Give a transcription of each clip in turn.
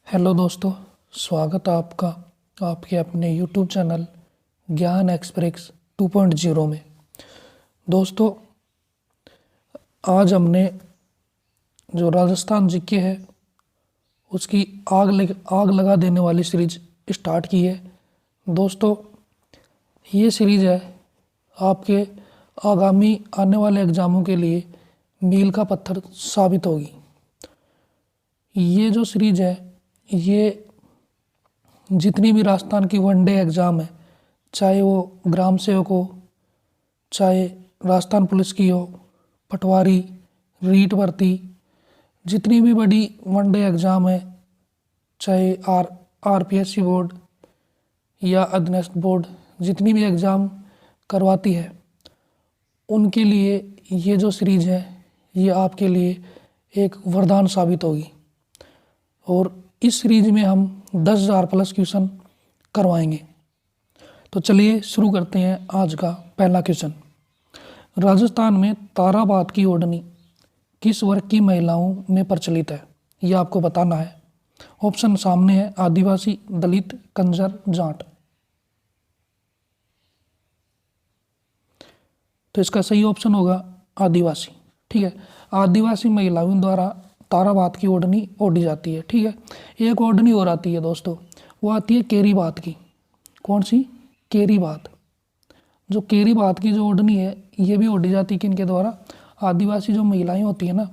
Hello दोस्तों, स्वागत है आपका आपके अपने यूट्यूब चैनल ज्ञान एक्सप्रेस 2.0 में। दोस्तों, आज हमने जो राजस्थान जीके है उसकी आग लगा देने वाली सीरीज स्टार्ट की है। दोस्तों, ये सीरीज है आपके आगामी आने वाले एग्ज़ामों के लिए मील का पत्थर साबित होगी। ये जो सीरीज है ये जितनी भी राजस्थान की वनडे एग्ज़ाम है, चाहे वो ग्राम सेवक हो, चाहे राजस्थान पुलिस की हो, पटवारी, रीट भर्ती, जितनी भी बड़ी वनडे एग्ज़ाम है, चाहे आरपीएससी बोर्ड या अधीनस्थ बोर्ड जितनी भी एग्ज़ाम करवाती है, उनके लिए ये जो सीरीज है ये आपके लिए एक वरदान साबित होगी। और इस सीरीज में हम 10,000 प्लस क्वेश्चन करवाएंगे। तो चलिए शुरू करते हैं आज का पहला क्वेश्चन। राजस्थान में ताराबाद की ओढ़नी किस वर्ग की महिलाओं में प्रचलित है? ये आपको बताना है। ऑप्शन सामने है, आदिवासी, दलित, कंजर, जाट। तो इसका सही ऑप्शन होगा आदिवासी। ठीक है, आदिवासी महिलाओं द्वारा ताराबाद की ओढ़नी ओढ़ी जाती है। ठीक है, एक ओढ़नी और आती है दोस्तों, वो आती है केरी बात की। कौन सी? केरी बात। जो केरी बात की जो ओढ़नी है ये भी ओढ़ी जाती है किनके द्वारा? आदिवासी जो महिलाएं होती है ना,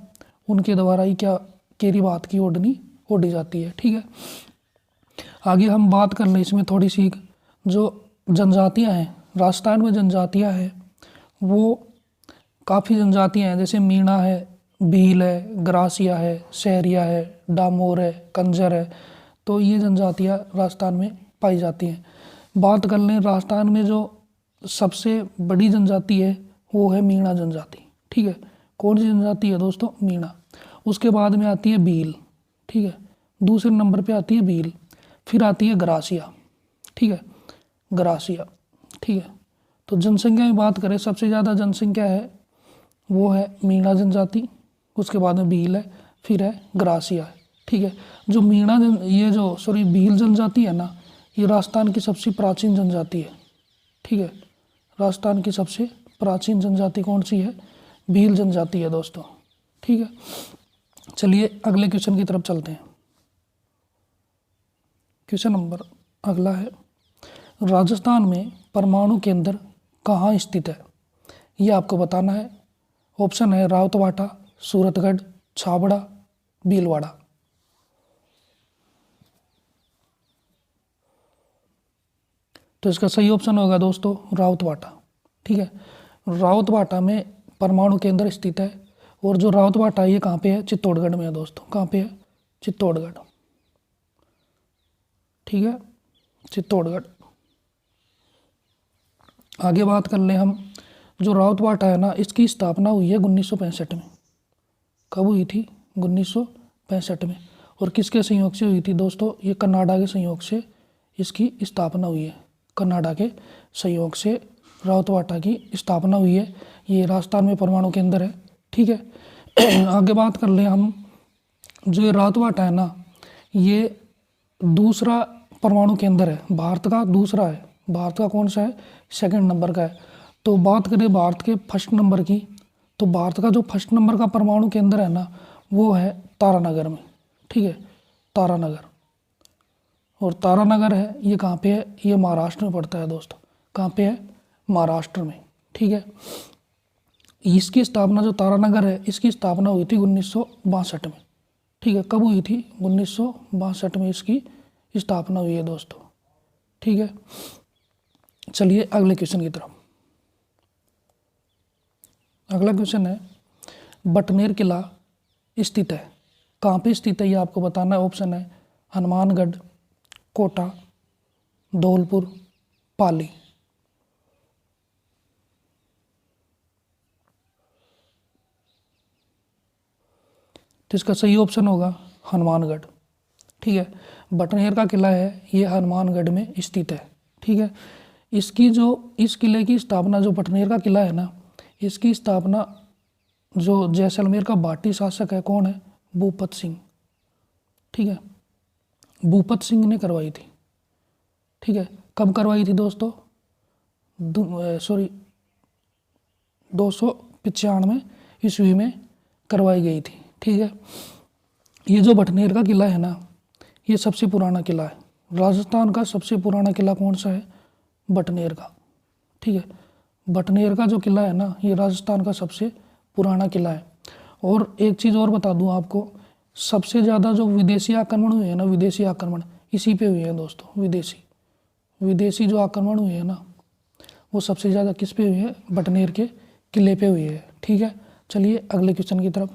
उनके द्वारा ही क्या केरी बात की ओढ़नी ओढ़ी जाती है। ठीक है, आगे हम बात कर लें इसमें थोड़ी सी। जो जनजातियां हैं राजस्थान में, जनजातियां हैं वो काफ़ी जनजातियां हैं, जैसे मीणा है, भील है, ग्रासिया है, सहरिया है, डामोर है, कंजर है। तो ये जनजातियां राजस्थान में पाई जाती हैं। बात कर लें राजस्थान में जो सबसे बड़ी जनजाति है वो है मीणा जनजाति। ठीक है, कौन सी जनजाति है दोस्तों? मीणा। उसके बाद में आती है भील। ठीक है, दूसरे नंबर पे आती है भील। फिर आती है ग्रासिया। ठीक है, ग्रासिया। ठीक है, तो जनसंख्या में बात करें सबसे ज़्यादा जनसंख्या है वो है मीणा जनजाति, उसके बाद में भील है, फिर है ग्रासिया है। ठीक है, जो भील जनजाति है ना, ये राजस्थान की सबसे प्राचीन जनजाति है। ठीक है, राजस्थान की सबसे प्राचीन जनजाति कौन सी है? भील जनजाति है दोस्तों। ठीक है, चलिए अगले क्वेश्चन की तरफ चलते हैं। क्वेश्चन नंबर अगला है, राजस्थान में परमाणु केंद्र कहाँ स्थित है? ये आपको बताना है। ऑप्शन है रावतभाटा, सूरतगढ़, छाबड़ा, भीलवाड़ा। तो इसका सही ऑप्शन होगा दोस्तों रावतभाटा। ठीक है, रावतभाटा में परमाणु केंद्र स्थित है। और जो रावतभाटा ये कहाँ पे है? चित्तौड़गढ़ में है दोस्तों। कहाँ पे है? चित्तौड़गढ़। ठीक है, चित्तौड़गढ़। आगे बात कर लें हम, जो रावतभाटा है ना, इसकी स्थापना हुई है 1965 में। कब हुई थी? 1965 में। और किसके संयोग से हुई थी दोस्तों? ये कनाडा के संयोग से इसकी स्थापना हुई है। कनाडा के संयोग से रावतभाटा की स्थापना हुई है। ये राजस्थान में परमाणु केंद्र है। ठीक है, आगे बात कर लें हम, जो ये रावतभाटा है ना, ये दूसरा परमाणु केंद्र है, भारत का दूसरा है। भारत का कौन सा है? सेकंड नंबर का है। तो बात करें भारत के फर्स्ट नंबर की, तो भारत का जो फर्स्ट नंबर का परमाणु केंद्र है ना, वो है तारानगर में। ठीक है, तारानगर। और तारानगर है ये कहाँ पे है? ये महाराष्ट्र में पड़ता है दोस्तों। कहाँ पे है? महाराष्ट्र में। ठीक है, इसकी स्थापना, जो तारानगर है, इसकी स्थापना हुई थी 1962 में। ठीक है, कब हुई थी? 1962 में इसकी स्थापना हुई है दोस्तों। ठीक है, चलिए अगले क्वेश्चन की तरफ। अगला क्वेश्चन है, बटनेर किला स्थित है, कहाँ पे स्थित है? ये आपको बताना है। ऑप्शन है हनुमानगढ़, कोटा, धौलपुर, पाली। तो इसका सही ऑप्शन होगा हनुमानगढ़। ठीक है, बटनेर का किला है ये हनुमानगढ़ में स्थित है। ठीक है, इस किले की स्थापना, जो बटनेर का किला है ना, इसकी स्थापना जो जैसलमेर का बाटी शासक है, कौन है? भूपत सिंह। ठीक है, भूपत सिंह ने करवाई थी। ठीक है, कब करवाई थी दोस्तों? 295 ईस्वी में करवाई गई थी। ठीक है, ये जो भटनेर का किला है ना, ये सबसे पुराना किला है। राजस्थान का सबसे पुराना किला कौन सा है? भटनेर का। ठीक है, भटनेर का जो किला है ना, ये राजस्थान का सबसे पुराना किला है। और एक चीज़ और बता दूं आपको, सबसे ज़्यादा जो विदेशी आक्रमण हुए हैं ना, विदेशी आक्रमण इसी पे हुए हैं दोस्तों। विदेशी जो आक्रमण हुए हैं ना, वो सबसे ज़्यादा किस पे हुए हैं? भटनेर के किले पे हुए हैं। ठीक है, चलिए अगले क्वेश्चन की तरफ।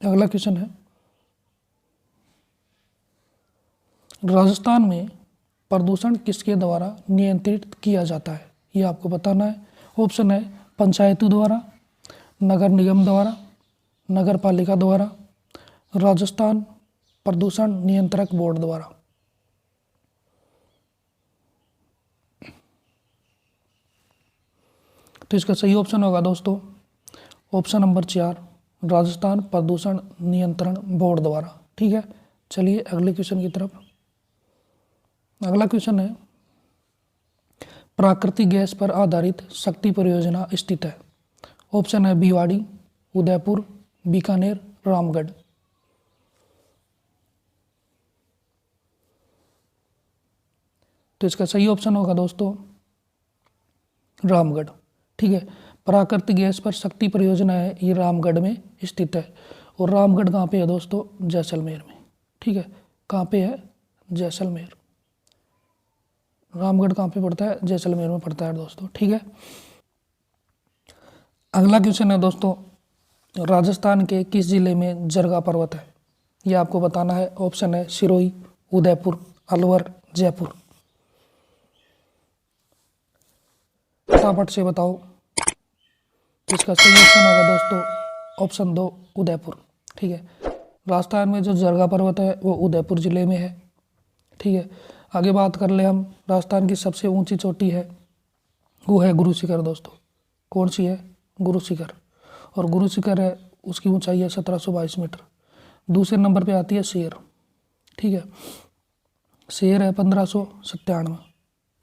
अगला क्वेश्चन है, राजस्थान में प्रदूषण किसके द्वारा नियंत्रित किया जाता है? ये आपको बताना है। ऑप्शन है पंचायतों द्वारा, नगर निगम द्वारा, नगर पालिका द्वारा, राजस्थान प्रदूषण नियंत्रक बोर्ड द्वारा। तो इसका सही ऑप्शन होगा दोस्तों ऑप्शन नंबर 4, राजस्थान प्रदूषण नियंत्रण बोर्ड द्वारा। ठीक है, चलिए अगले क्वेश्चन की तरफ। अगला क्वेश्चन है, प्राकृतिक गैस पर आधारित शक्ति परियोजना स्थित है? ऑप्शन है भिवाड़ी, उदयपुर, बीकानेर, रामगढ़। तो इसका सही ऑप्शन होगा दोस्तों रामगढ़। ठीक है, प्राकृतिक गैस पर शक्ति परियोजना है, ये रामगढ़ में स्थित है। और रामगढ़ कहाँ पे है दोस्तों? जैसलमेर में। ठीक है, कहाँ पे है? जैसलमेर। रामगढ़ कहाँ पे पड़ता है? जैसलमेर में पड़ता है दोस्तों। ठीक है, अगला क्वेश्चन है दोस्तों, राजस्थान के किस जिले में जरगा पर्वत है? ये आपको बताना है। ऑप्शन है सिरोही, उदयपुर, अलवर, जयपुर। फटाफट से बताओ। इसका सही ऑप्शन होगा दोस्तों ऑप्शन 2, उदयपुर। ठीक है, राजस्थान में जो जरगा पर्वत है वो उदयपुर जिले में है। ठीक है, आगे बात कर ले हम, राजस्थान की सबसे ऊंची चोटी है वो है गुरु शिखर दोस्तों। कौन सी है? गुरु शिखर। और गुरु शिखर है, उसकी ऊंचाई है 1722 मीटर। दूसरे नंबर पे आती है शेर। ठीक है, शेर है 1597।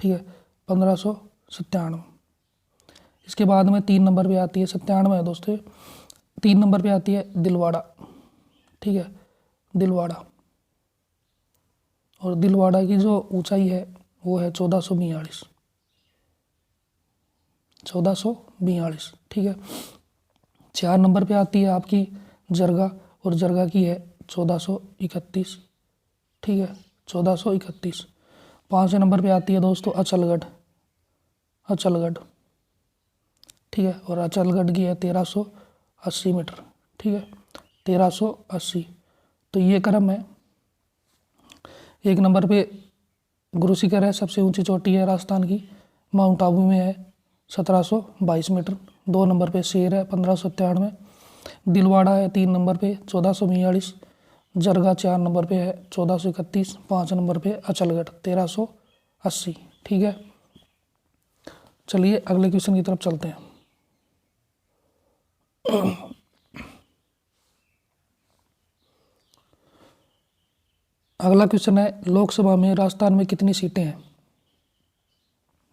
ठीक है, 1597। इसके बाद में 3 नंबर पे आती है, 97 है दोस्तों, 3 नंबर पे आती है दिलवाड़ा। ठीक है, दिलवाड़ा। और दिलवाड़ा की जो ऊंचाई है वो है 1442। 1442। ठीक है, 4 नंबर पे आती है आपकी जरगा, और जरगा की है 1431। ठीक है, 1431। 5 नंबर पे आती है दोस्तों अचलगढ़। अचलगढ़। ठीक है, और अचलगढ़ की है 1380 मीटर। ठीक है, 1380। तो ये क्रम है। 1 नंबर पे गुरु शिखर है, सबसे ऊंची चोटी है राजस्थान की, माउंट आबू में है 1722 मीटर। 2 नंबर पे शेर है 1597। दिलवाड़ा है 3 नंबर पे 1442। जरगा 4 नंबर पे है 1431। 5 नंबर पे अचलगढ़ 1380। ठीक है, चलिए अगले क्वेश्चन की तरफ चलते हैं। अगला क्वेश्चन है, लोकसभा में राजस्थान में कितनी सीटें हैं?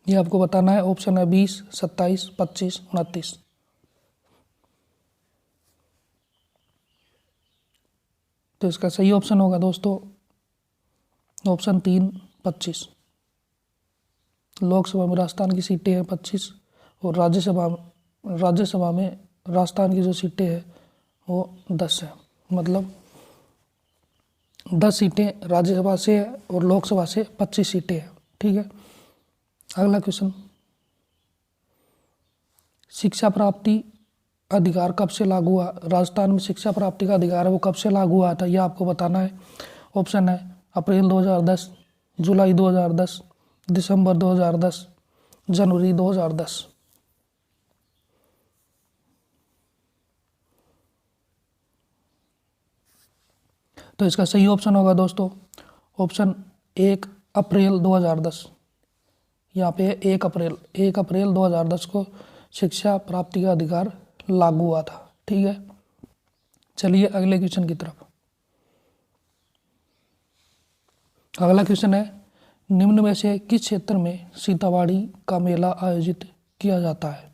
ये आपको बताना है। ऑप्शन है 20, 27, 25, 29। तो इसका सही ऑप्शन होगा दोस्तों ऑप्शन 3, 25। लोकसभा में राजस्थान की सीटें हैं 25, और राज्यसभा में राजस्थान की जो सीटें हैं वो 10 है। मतलब 10 सीटें राज्यसभा से है और लोकसभा से 25 सीटें हैं। ठीक है, अगला क्वेश्चन, शिक्षा प्राप्ति अधिकार कब से लागू हुआ? राजस्थान में शिक्षा प्राप्ति का अधिकार है वो कब से लागू हुआ था, यह आपको बताना है। ऑप्शन है अप्रैल 2010, जुलाई 2010, दिसंबर 2010, जनवरी 2010। तो इसका सही ऑप्शन होगा दोस्तों ऑप्शन 1, अप्रैल 2010। यहाँ पे 1 अप्रैल 2010 को शिक्षा प्राप्ति का अधिकार लागू हुआ था। ठीक है, चलिए अगले क्वेश्चन की तरफ। अगला क्वेश्चन है, निम्न में से किस क्षेत्र में सीतावाड़ी का मेला आयोजित किया जाता है?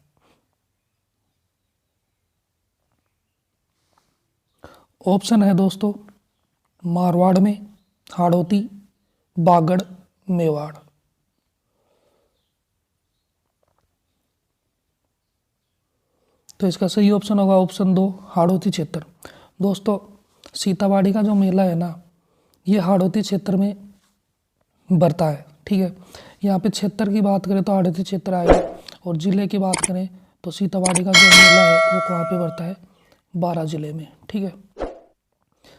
ऑप्शन है दोस्तों, मारवाड़ में, हाड़ौती, बागड़, मेवाड़। तो इसका सही ऑप्शन होगा ऑप्शन 2, हाड़ौती क्षेत्र। दोस्तों सीतावाड़ी का जो मेला है ना, ये हाड़ौती क्षेत्र में बरता है। ठीक है, यहाँ पे क्षेत्र की बात करें तो हाड़ौती क्षेत्र आएगा, और ज़िले की बात करें तो सीतावाड़ी का जो मेला है वो कहाँ पे बरता है? 12 ज़िले में। ठीक है,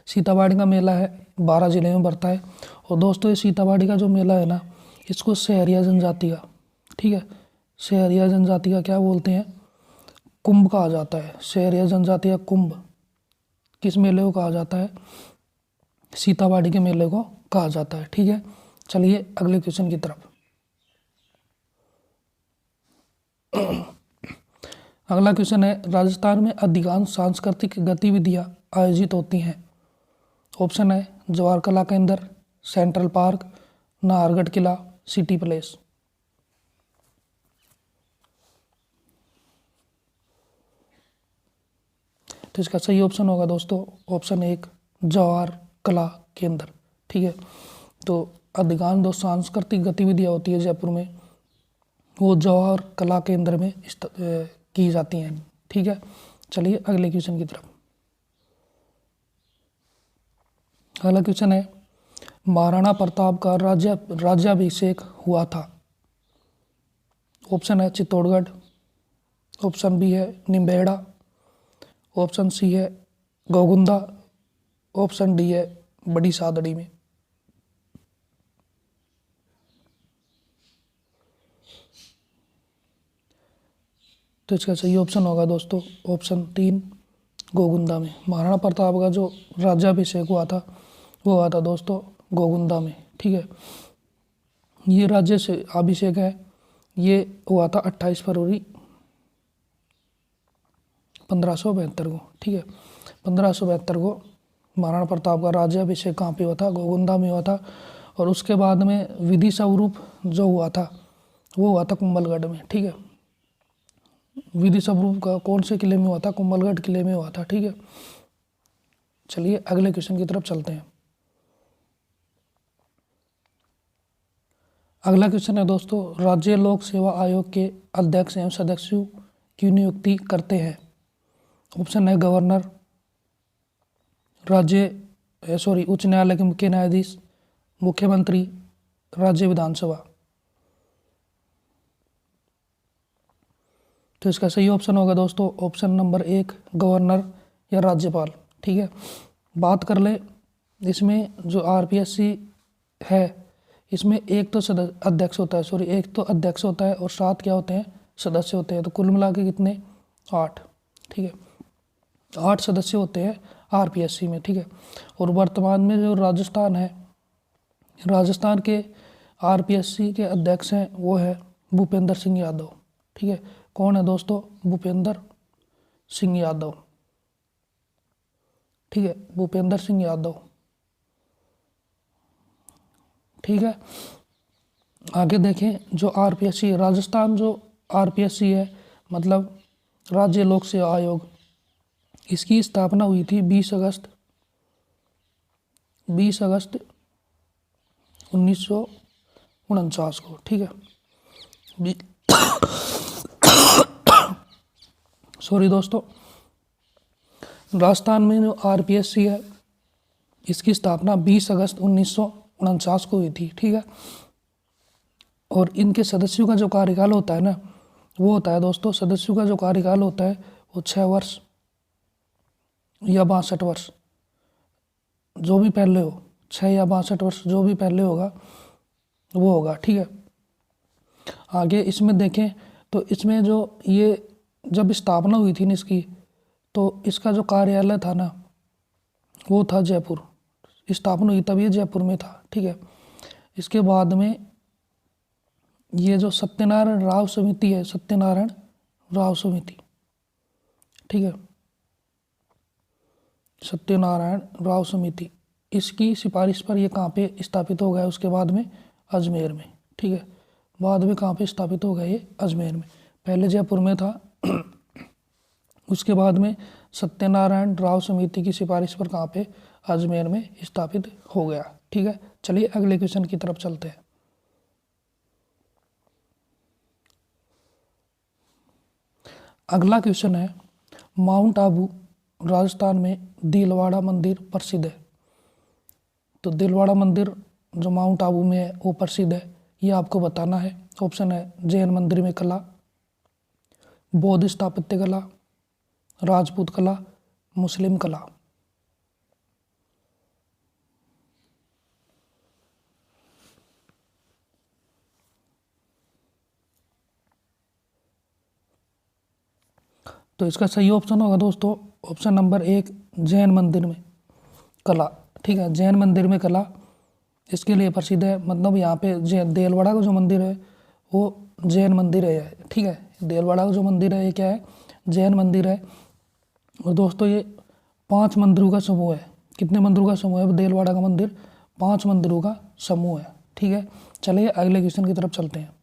सीतावाड़ी का मेला है 12 ज़िले में बरता है। और दोस्तों ये सीतावाड़ी का जो मेला है ना, इसको सहरिया जनजाति का, ठीक है, सहरिया जनजाति का क्या बोलते हैं? कुंभ कहा जाता है। सहरिया जनजाति का कुंभ किस मेले को कहा जाता है? सीतावाड़ी के मेले को कहा जाता है। ठीक है, चलिए अगले क्वेश्चन की तरफ। अगला क्वेश्चन है, राजस्थान में अधिकांश सांस्कृतिक गतिविधियां आयोजित होती हैं। ऑप्शन है जवाहर कला केंद्र, सेंट्रल पार्क, नाहरगढ़ किला, सिटी पैलेस। तो इसका सही ऑप्शन होगा दोस्तों ऑप्शन 1, जवाहर कला केंद्र। ठीक है, तो अधिकांश जो सांस्कृतिक गतिविधियां होती है जयपुर में, वो जवाहर कला केंद्र में की जाती हैं। ठीक है, चलिए अगले क्वेश्चन की तरफ। अगला क्वेश्चन है, महाराणा प्रताप का राज्याभिषेक हुआ था। ऑप्शन है चित्तौड़गढ़, ऑप्शन बी है निम्बेड़ा, ऑप्शन सी है गोगुंदा, ऑप्शन डी है बड़ी सादड़ी में। तो इसका सही ऑप्शन होगा दोस्तों ऑप्शन 3, गोगुंदा में। महाराणा प्रताप का जो राज्याभिषेक हुआ था वो हुआ था दोस्तों गोगुंदा में। ठीक है, ये राज्य से अभिषेक है, ये हुआ था 28 फरवरी 1572 को। ठीक है, 1572 को महाराणा प्रताप का राज्याभिषेक कहाँ पे हुआ था? गोगुंदा में हुआ था। और उसके बाद में विधि स्वरूप जो हुआ था वो हुआ था कुंभलगढ़ में। ठीक है, विधि स्वरूप का कौन से किले में हुआ था? कुंभलगढ़ किले में हुआ था। ठीक है, चलिए अगले क्वेश्चन की तरफ चलते हैं। अगला क्वेश्चन है दोस्तों, राज्य लोक सेवा आयोग के अध्यक्ष एवं सदस्यों की नियुक्ति करते हैं। ऑप्शन है गवर्नर, उच्च न्यायालय के मुख्य न्यायाधीश, मुख्यमंत्री, राज्य विधानसभा। तो इसका सही ऑप्शन होगा दोस्तों ऑप्शन नंबर 1, गवर्नर या राज्यपाल। ठीक है, बात कर ले इसमें जो आरपीएससी है, इसमें एक तो अध्यक्ष होता है, एक तो अध्यक्ष होता है और 7 क्या होते हैं? सदस्य होते हैं। तो कुल मिला के कितने? 8। ठीक है, 8 सदस्य होते हैं आरपीएससी में। ठीक है, और वर्तमान में जो राजस्थान है, राजस्थान के आरपीएससी के अध्यक्ष हैं वो है भूपेंद्र सिंह यादव। ठीक है, कौन है दोस्तों? भूपेंद्र सिंह यादव। ठीक है, भूपेंद्र सिंह यादव। ठीक है, आगे देखें जो आरपीएससी राजस्थान जो आरपीएससी है मतलब राज्य लोक सेवा आयोग, इसकी स्थापना हुई थी 20 अगस्त 1949 को। ठीक है, सॉरी दोस्तों, राजस्थान में जो आरपीएससी है इसकी स्थापना 20 अगस्त 1949 को हुई थी। ठीक है, और इनके सदस्यों का जो कार्यकाल होता है ना, वो होता है दोस्तों, सदस्यों का जो कार्यकाल होता है वो 6 वर्ष या 62 वर्ष, जो भी पहले हो, 6 या 62 वर्ष जो भी पहले होगा वो होगा। ठीक है, आगे इसमें देखें तो इसमें जो ये जब स्थापना हुई थी ना इसकी, तो इसका जो कार्यालय था ना वो था जयपुर। स्थापना हुई तब ये जयपुर में था। ठीक है, इसके बाद में ये जो सत्यनारायण राव समिति है, सत्यनारायण राव समिति, ठीक है, सत्यनारायण राव समिति, इसकी सिफारिश पर ये कहाँ पे स्थापित हो गया उसके बाद में? अजमेर में। ठीक है, बाद में कहाँ पे स्थापित हो गया ये? अजमेर में। पहले जयपुर में था उसके बाद में सत्यनारायण राव समिति की सिफारिश पर कहाँ पे? अजमेर में स्थापित हो गया। ठीक है, चलिए अगले क्वेश्चन की तरफ चलते हैं। अगला क्वेश्चन है, माउंट आबू राजस्थान में दिलवाड़ा मंदिर प्रसिद्ध है। तो दिलवाड़ा मंदिर जो माउंट आबू में है वो प्रसिद्ध है, ये आपको बताना है। ऑप्शन है जैन मंदिर में कला, बौद्ध स्थापत्य कला, राजपूत कला, मुस्लिम कला। तो इसका सही ऑप्शन होगा दोस्तों ऑप्शन नंबर 1, जैन मंदिर में कला। ठीक है, जैन मंदिर में कला इसके लिए प्रसिद्ध है, मतलब यहाँ पे देलवाड़ा का जो मंदिर है वो जैन मंदिर है। ठीक है, देलवाड़ा का जो मंदिर है ये क्या है? जैन मंदिर है। और दोस्तों ये 5 मंदिरों का समूह है। कितने मंदिरों का समूह है देलवाड़ा का मंदिर? 5 मंदिरों का समूह है। ठीक है, चलिए अगले क्वेश्चन की तरफ चलते हैं।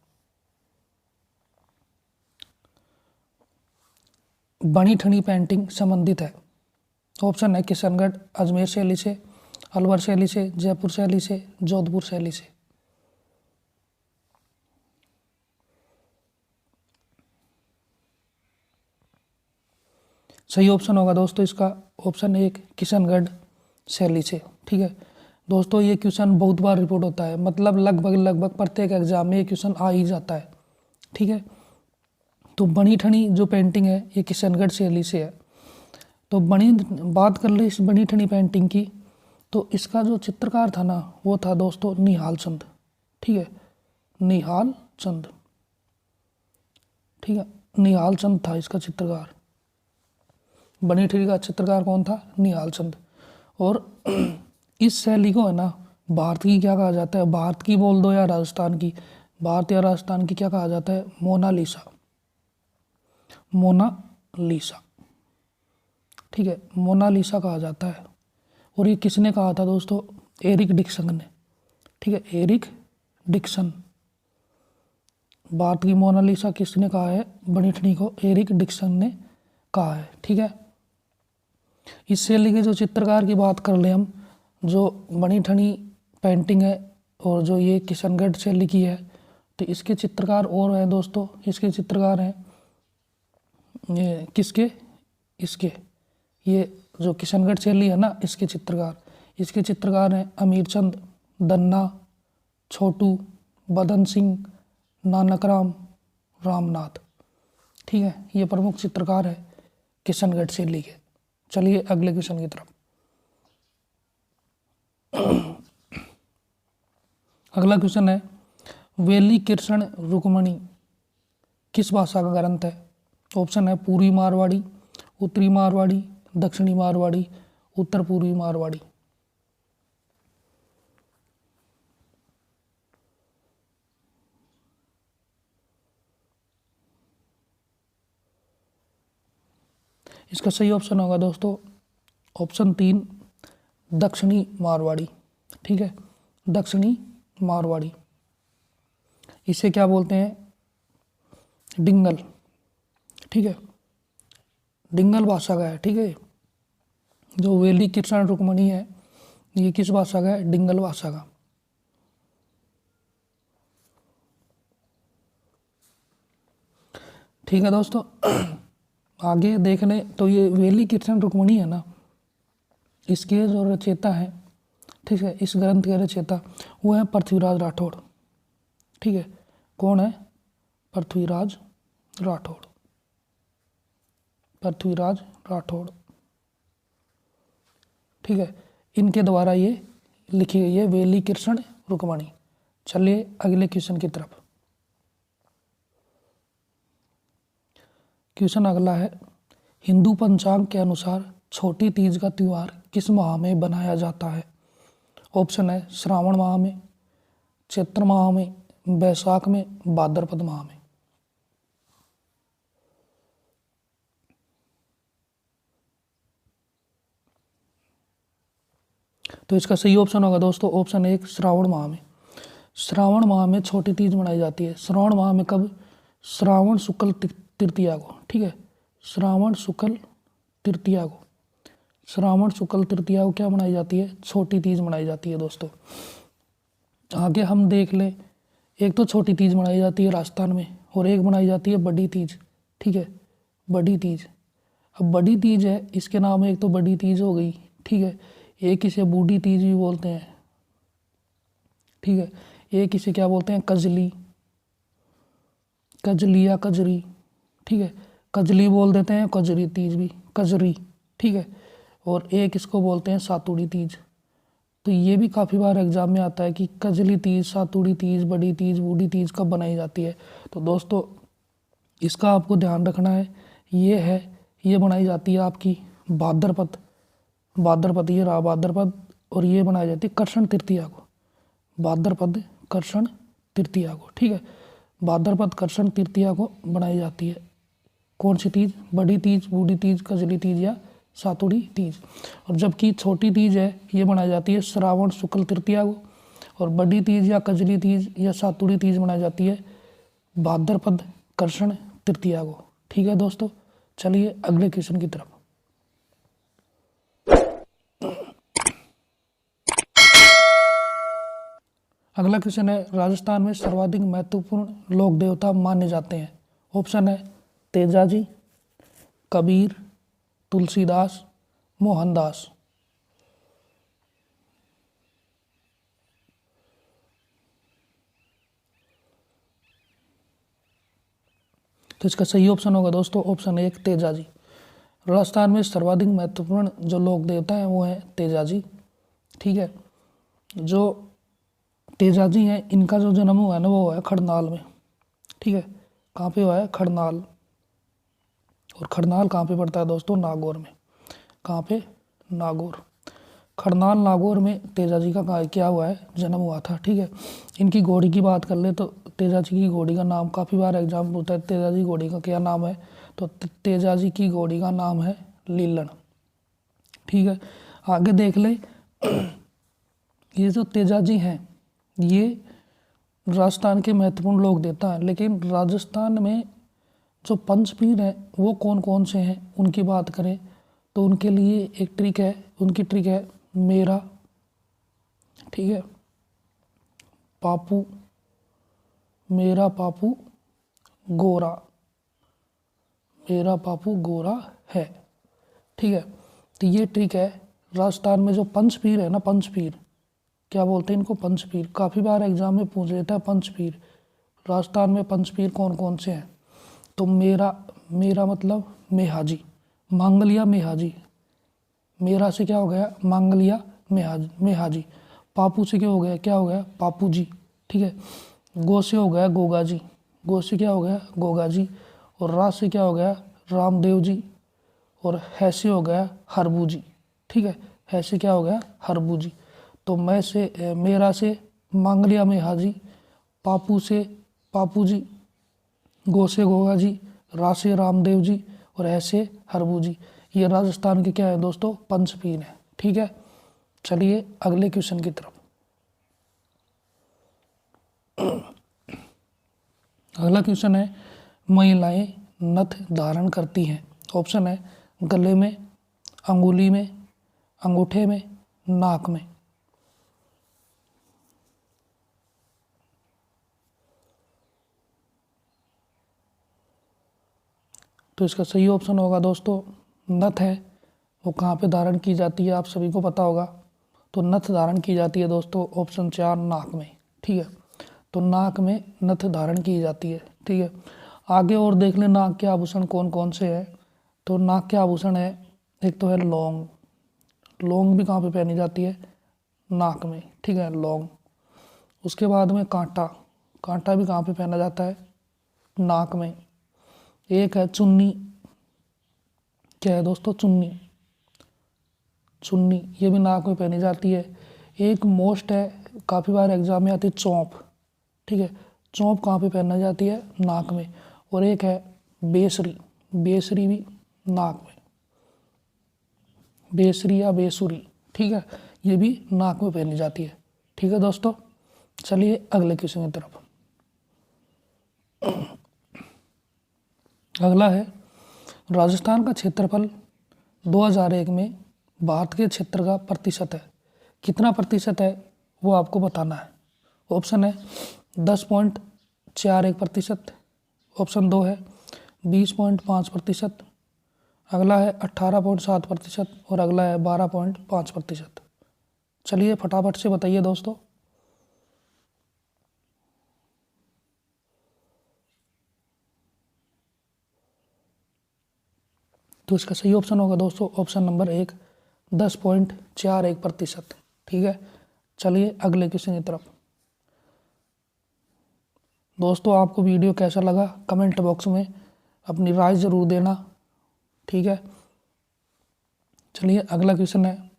बनी ठनी पेंटिंग संबंधित है। ऑप्शन है किशनगढ़ अजमेर शैली से, अलवर शैली से, जयपुर शैली से, जोधपुर शैली से। सही ऑप्शन होगा दोस्तों इसका ऑप्शन 1, किशनगढ़ शैली से। ठीक है दोस्तों, ये क्वेश्चन बहुत बार रिपोर्ट होता है, मतलब लगभग प्रत्येक एग्जाम में ये क्वेश्चन आ ही जाता है। ठीक है, तो बनी ठनी जो पेंटिंग है ये किशनगढ़ शैली से है। तो बात कर ले इस बनी ठनी पेंटिंग की, तो इसका जो चित्रकार था ना वो था दोस्तों निहाल चंद। ठीक है, निहाल चंद। ठीक है, निहाल चंद था इसका चित्रकार। बनी ठनी का चित्रकार कौन था? निहाल चंद। और इस शैली को है ना भारत की क्या कहा जाता है? भारत की बोल दो या राजस्थान की, भारत या राजस्थान की क्या कहा जाता है? मोनालिसा। मोनालिसा। ठीक है, मोनालिसा कहा जाता है। और ये किसने कहा था दोस्तों? एरिक डिक्सन ने। ठीक है, एरिक डिक्सन। भारत की मोनालिसा किसने कहा है? बनी ठनी को एरिक डिक्सन ने कहा है। ठीक है, इस शैली के जो चित्रकार की बात कर ले हम, जो बनी ठनी पेंटिंग है और जो ये किशनगढ़ शैली की है, तो इसके चित्रकार और हैं दोस्तों। इसके चित्रकार हैं ये किसके? इसके ये जो किशनगढ़ शैली है ना इसके चित्रकार हैं अमीर चंद, दन्ना, छोटू, बदन सिंह, नानकराम, रामनाथ। ठीक है, ये प्रमुख चित्रकार है किशनगढ़ शैली के। चलिए अगले क्वेश्चन की तरफ। अगला क्वेश्चन है, वेली कृष्ण रुक्मणी किस भाषा का ग्रंथ है? ऑप्शन है पूर्वी मारवाड़ी, उत्तरी मारवाड़ी, दक्षिणी मारवाड़ी, उत्तर पूर्वी मारवाड़ी। इसका सही ऑप्शन होगा दोस्तों ऑप्शन 3, दक्षिणी मारवाड़ी। ठीक है, दक्षिणी मारवाड़ी। इसे क्या बोलते हैं? डिंगल। ठीक है, डिंगल भाषा का है। ठीक है, जो वेली कृष्ण रुक्मणी है ये किस भाषा का है? डिंगल भाषा का। ठीक है दोस्तों, आगे देख लें तो ये वेली कृष्ण रुक्मणी है ना, इसके जो रचयिता हैं, ठीक है, इस ग्रंथ के रचयिता वो है पृथ्वीराज राठौड़। ठीक है, कौन है? पृथ्वीराज राठौड़। पृथ्वीराज राठौड़। ठीक है, इनके द्वारा ये लिखी गई है वेली कृष्ण रुक्मणी। चलिए अगले क्वेश्चन की तरफ। क्वेश्चन अगला है, हिंदू पंचांग के अनुसार छोटी तीज का त्यौहार किस माह में बनाया जाता है? ऑप्शन है श्रावण माह में, चैत्र माह में, बैसाख में, भाद्रपद माह में। तो इसका सही ऑप्शन होगा दोस्तों ऑप्शन 1 श्रावण माह में। श्रावण माह में छोटी तीज मनाई जाती है। श्रावण माह में कब? श्रावण शुक्ल तृतीया को, ठीक है, श्रावण शुक्ल तृतीया को, श्रावण शुक्ल तृतीया को क्या मनाई जाती है? छोटी तीज मनाई जाती है दोस्तों। आगे हम देख लें, एक तो छोटी तीज मनाई जाती है राजस्थान में और एक मनाई जाती है बड़ी तीज, ठीक है, बड़ी तीज। अब बड़ी तीज है, इसके नाम एक तो बड़ी तीज हो गई, ठीक है, एक इसे बूढ़ी तीज भी बोलते हैं, ठीक है, एक इसे क्या बोलते हैं? कजली, कजली या कजरी, ठीक है, कजली बोल देते हैं, कजरी तीज भी, कजरी, ठीक है, और एक इसको बोलते हैं सातुड़ी तीज। तो ये भी काफ़ी बार एग्जाम में आता है कि कजली तीज, सातुड़ी तीज, बड़ी तीज, बूढ़ी तीज कब बनाई जाती है। तो दोस्तों इसका आपको ध्यान रखना है, ये बनाई जाती है आपकी भाद्रपद, भाद्रपद, ये रहा भाद्रपद, और ये बनाई जाती है कृष्ण तृतीया को, भाद्रपद कृष्ण तृतीया को, ठीक है, भाद्रपद कृष्ण तृतीया को बनाई जाती है कौन सी तीज? बड़ी तीज, बूढ़ी तीज, कजली तीज या सातुड़ी तीज। और जबकि छोटी तीज है ये मनाई जाती है श्रावण शुक्ल तृतीया को, और बड़ी तीज या कजली तीज या सातुड़ी तीज मनाई जाती है भाद्रपद कृष्ण तृतीया को, ठीक है दोस्तों। चलिए अगले क्वेश्चन की तरफ। अगला क्वेश्चन है, राजस्थान में सर्वाधिक महत्वपूर्ण लोक देवता माने जाते हैं। ऑप्शन है तेजाजी, कबीर, तुलसीदास, मोहनदास। तो इसका सही ऑप्शन होगा दोस्तों ऑप्शन 1 तेजाजी। राजस्थान में सर्वाधिक महत्वपूर्ण जो लोक देवता है वो है तेजाजी, ठीक है। जो तेजाजी हैं इनका जो जन्म हुआ है ना वो हुआ है खड़नाल में, ठीक है। कहाँ पे हुआ है? खड़नाल। और खड़नाल कहाँ पे पड़ता है दोस्तों? नागौर में। कहाँ पे? नागौर। खड़नाल नागौर में तेजाजी का क्या हुआ है? जन्म हुआ था, ठीक है। इनकी घोड़ी की बात कर ले तो तेजाजी की घोड़ी का नाम काफ़ी बार एग्जाम होता है, तेजाजी घोड़ी का क्या नाम है? तो तेजाजी की घोड़ी का नाम है लीलन, ठीक है। आगे देख ले, ये जो तेजाजी हैं ये राजस्थान के महत्वपूर्ण लोक देवता हैं, लेकिन राजस्थान में जो पंचपीर हैं वो कौन कौन से हैं उनकी बात करें तो उनके लिए एक ट्रिक है, उनकी ट्रिक है मेरा, ठीक है, पापू, मेरा पापू गोरा, मेरा पापू गोरा है, ठीक है। तो ये ट्रिक है। राजस्थान में जो पंचपीर है ना, पंचपीर क्या बोलते हैं इनको? पंचपीर। काफ़ी बार एग्जाम में पूछ लेता है पंचपीर। राजस्थान में पंचपीर कौन कौन से हैं? तो मेरा मतलब मेहाजी, मांगलिया मेहाजी। मेरा से क्या हो गया? मांगलिया मेहाजी। पापू से क्या हो गया? पापू जी, ठीक है। गो से हो गया गोगा जी, गो से क्या हो गया? गोगा जी। और रा से क्या हो गया? रामदेव जी। और है से हो गया हरबू जी, ठीक है। है से क्या हो गया? हरबू जी। तो मेरा से मांगलिया मेहाजी, पापू से पापू जी, गो से गोगा जी, रा से रामदेव जी और ऐसे हरबू जी। ये राजस्थान के क्या है दोस्तों? पंचपीर है, ठीक है। चलिए अगले क्वेश्चन की तरफ। अगला क्वेश्चन है, महिलाएं नथ धारण करती हैं। ऑप्शन है गले में, अंगुली में, अंगूठे में, नाक में। तो इसका सही ऑप्शन होगा दोस्तों नथ है। वो कहाँ पे धारण की जाती है आप सभी को पता होगा। तो नथ धारण की जाती है दोस्तों ऑप्शन 4 नाक में, ठीक है। तो नाक में नथ धारण की जाती है, ठीक है। आगे और देख लें नाक के आभूषण कौन कौन से हैं। तो नाक के आभूषण है, एक तो है लौंग, लौंग भी कहाँ पे पहनी जाती है? नाक में, ठीक है, लौंग। उसके बाद में कांटा, कांटा भी कहाँ पे पहना जाता है? नाक में। एक है चुन्नी, क्या है दोस्तों? चुन्नी, चुन्नी ये भी नाक में पहनी जाती है। एक मोस्ट है, काफ़ी बार एग्जाम में आती है, चौंप, ठीक है। चौंप कहाँ पे पहना जाती है? नाक में। और एक है बेसरी, बेसरी भी नाक में, बेसरी या बेसुरी, ठीक है। ये भी नाक में पहनी जाती है। ठीक है दोस्तों, चलिए अगले क्वेश्चन की तरफ। अगला है, राजस्थान का क्षेत्रफल 2001 में भारत के क्षेत्र का प्रतिशत है, कितना प्रतिशत है वो आपको बताना है। ऑप्शन है 10.41%, ऑप्शन 2 है 20.5%, अगला है 18.7% और अगला है 12.5%। चलिए फटाफट से बताइए दोस्तों। तो इसका सही ऑप्शन होगा दोस्तों ऑप्शन नंबर 1, 10.41%। ठीक है, चलिए अगले क्वेश्चन की तरफ। दोस्तों आपको वीडियो कैसा लगा कमेंट बॉक्स में अपनी राय ज़रूर देना। ठीक है, चलिए अगला क्वेश्चन है,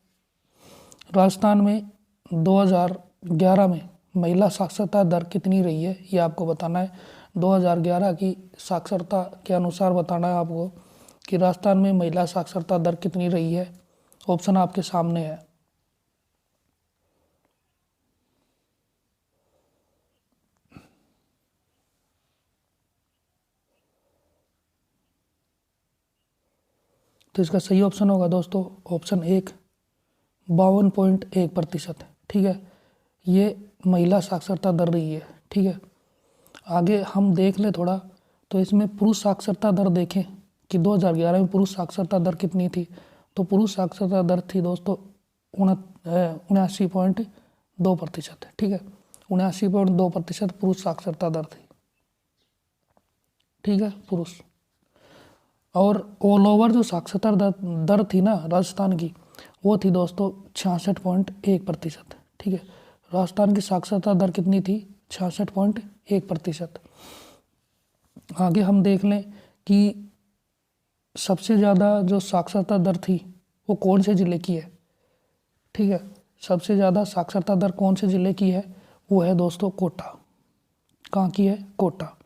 राजस्थान में 2011 में महिला साक्षरता दर कितनी रही है, ये आपको बताना है। 2011 की साक्षरता के अनुसार बताना है आपको कि राजस्थान में महिला साक्षरता दर कितनी रही है। ऑप्शन आपके सामने है। तो इसका सही ऑप्शन होगा दोस्तों ऑप्शन 1, 52.1%। ठीक है, ये महिला साक्षरता दर रही है। ठीक है, आगे हम देख लें थोड़ा, तो इसमें पुरुष साक्षरता दर देखें कि 2011 में पुरुष साक्षरता दर कितनी थी। तो पुरुष साक्षरता दर थी दोस्तों 79.2%। ठीक है, 79.2% पुरुष साक्षरता दर थी। ठीक है, पुरुष। और ऑल ओवर जो साक्षरता दर थी ना राजस्थान की, वो थी दोस्तों 66.1%। ठीक है, राजस्थान की साक्षरता दर कितनी थी, 66.1%। आगे हम देख लें कि सबसे ज़्यादा जो साक्षरता दर थी वो कौन से ज़िले की है। ठीक है, सबसे ज़्यादा साक्षरता दर कौन से ज़िले की है, वो है दोस्तों कोटा। कहाँ की है, कोटा।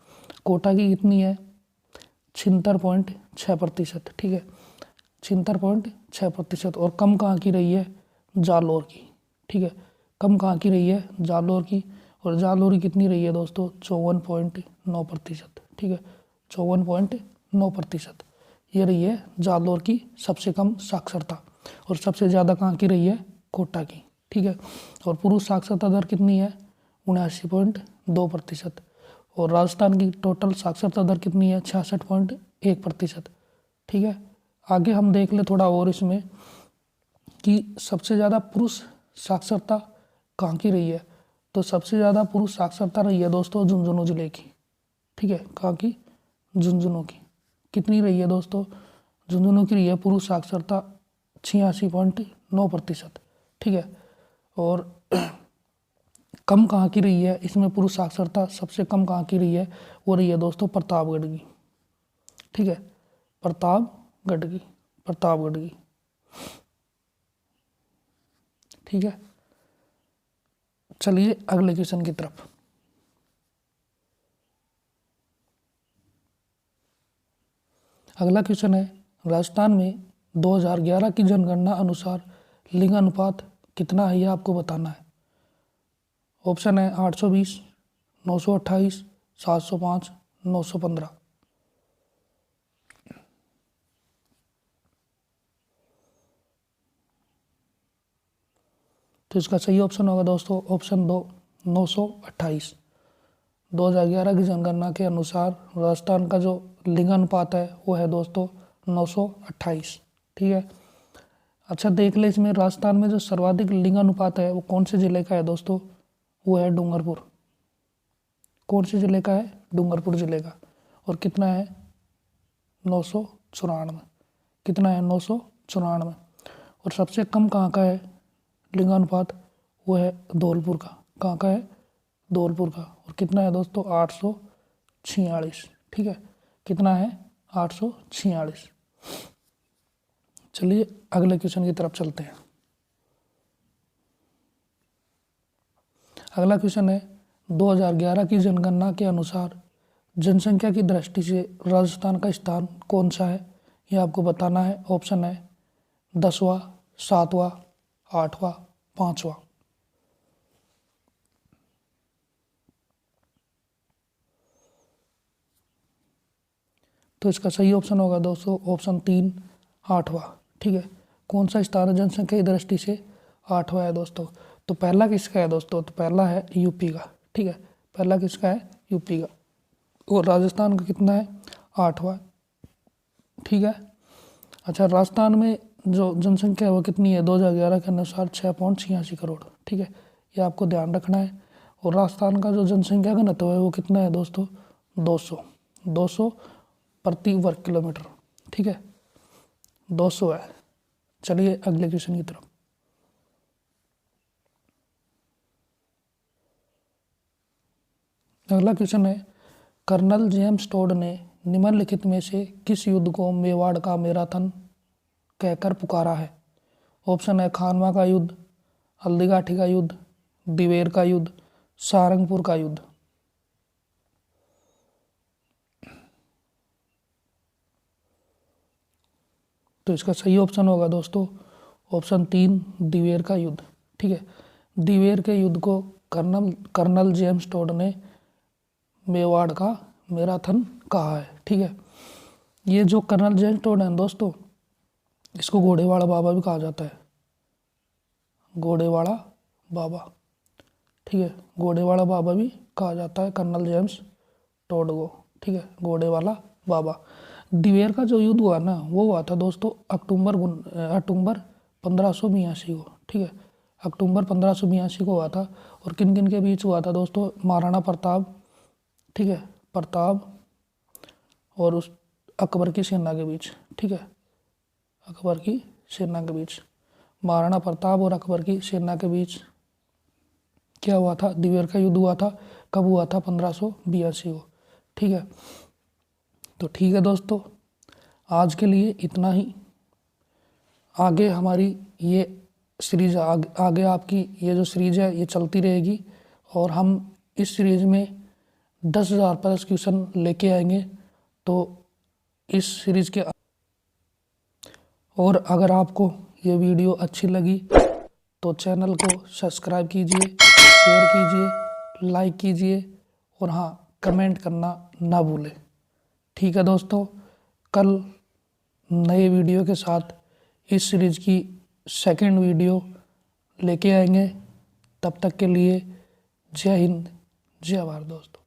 कोटा की कितनी है, 76.6%। ठीक है, 76.6%। और कम कहाँ की रही है, जालौर की। ठीक है, कम कहाँ की रही है, जालौर की। और जालौर की कितनी रही है दोस्तों, 54.9%। ठीक है, 54.9% ये रही है जालौर की सबसे कम साक्षरता। और सबसे ज़्यादा कहाँ की रही है, कोटा की। ठीक है, और पुरुष साक्षरता दर कितनी है, 79.2%। और राजस्थान की टोटल साक्षरता दर कितनी है, 66.1%। ठीक है, आगे हम देख ले थोड़ा और इसमें कि सबसे ज़्यादा पुरुष साक्षरता कहाँ की रही है। तो सबसे ज़्यादा पुरुष साक्षरता रही है दोस्तों झुंझुनू जिले की। ठीक है, कहाँ की, झुंझुनू की। कितनी रही है दोस्तों, झुंझुनू की रही है पुरुष साक्षरता 86.9%। ठीक है, और कम कहाँ की रही है इसमें पुरुष साक्षरता सबसे कम कहाँ की रही है, वो रही है दोस्तों प्रतापगढ़ की। ठीक है, प्रतापगढ़ की, प्रतापगढ़ की। ठीक है, चलिए अगले क्वेश्चन की तरफ। अगला क्वेश्चन है, राजस्थान में 2011 की जनगणना अनुसार लिंग अनुपात कितना है, ये आपको बताना है। ऑप्शन है 820, 928, 705, 915। तो इसका सही ऑप्शन होगा दोस्तों ऑप्शन 2, 928। 2011 की जनगणना के अनुसार राजस्थान का जो लिंग अनुपात है वो है दोस्तों 928। ठीक है, अच्छा देख ले इसमें राजस्थान में जो सर्वाधिक लिंग अनुपात है वो कौन से ज़िले का है दोस्तों, वो है डूंगरपुर। कौन से ज़िले का है, डूंगरपुर ज़िले का। और कितना है, 994। कितना है, 994। और सबसे कम कहाँ का है लिंगानुपात, वो है धौलपुर का। कहाँ का है, धौलपुर का। और कितना है दोस्तों, 846। ठीक है, कितना है, 846। चलिए अगले क्वेश्चन की तरफ चलते हैं। अगला क्वेश्चन है, 2011 की जनगणना के अनुसार जनसंख्या की दृष्टि से राजस्थान का स्थान कौन सा है, यह आपको बताना है। ऑप्शन है 10वां, 7वां, 8वां 5वां। तो इसका सही ऑप्शन होगा दोस्तों ऑप्शन 3 8वां। ठीक है, कौन सा स्थान है जनसंख्या की दृष्टि से 8वां है दोस्तों? तो पहला किसका है दोस्तों? तो पहला है यूपी का। ठीक है, पहला किसका है? यूपी का। और राजस्थान का कितना है? 8वां। ठीक है, अच्छा राजस्थान में जो जनसंख्या है वो कितनी है? 2011 के अनुसार 6.86 करोड़। ठीक है, ये आपको ध्यान रखना है। और राजस्थान का जो जनसंख्या घनत्व है वो कितना है दोस्तों? 200 प्रति वर्ग किलोमीटर। ठीक है, 200 है। चलिए अगले क्वेश्चन की तरफ। अगला क्वेश्चन है, कर्नल जेम्स टोड ने निम्नलिखित में से किस युद्ध को मेवाड़ का मैराथन कहकर पुकारा है? ऑप्शन है खानवा का युद्ध, हल्दीघाटी का युद्ध, दिवेर का युद्ध, सारंगपुर का युद्ध। तो इसका सही ऑप्शन होगा दोस्तों ऑप्शन 3 दिवेर का युद्ध। ठीक है, दिवेर के युद्ध को कर्नल जेम्स टोड ने मेवाड़ का मैराथन कहा है। ठीक है, ये जो कर्नल जेम्स टोड है दोस्तों, इसको घोड़ेवाड़ा बाबा भी कहा जाता है। घोड़ेवाड़ा बाबा। ठीक है, घोड़ेवाड़ा बाबा भी कहा जाता है कर्नल जेम्स टोड को। ठीक है, घोड़ेवाला बाबा। दिवेर का जो युद्ध हुआ ना वो हुआ था दोस्तों अक्टूबर 1582 को। ठीक है, अक्टूबर 1582 को हुआ था। और किन किन के बीच हुआ था दोस्तों? महाराणा प्रताप, ठीक है, प्रताप और उस अकबर की सेना के बीच। ठीक है, अकबर की सेना के बीच, महाराणा प्रताप और अकबर की सेना के बीच क्या हुआ था? दिवेर का युद्ध हुआ था। कब हुआ था? 1582 को। ठीक है, तो ठीक है दोस्तों, आज के लिए इतना ही। आगे हमारी ये सीरीज आगे आपकी ये जो सीरीज है ये चलती रहेगी। और हम इस सीरीज में 10,000 प्लस क्वेश्चन लेके आएंगे। तो इस सीरीज के और अगर आपको ये वीडियो अच्छी लगी तो चैनल को सब्सक्राइब कीजिए, शेयर कीजिए, लाइक कीजिए और हाँ कमेंट करना ना भूलें। ठीक है दोस्तों, कल नए वीडियो के साथ इस सीरीज की सेकंड वीडियो लेके आएंगे। तब तक के लिए जय हिंद, जय भारत दोस्तों।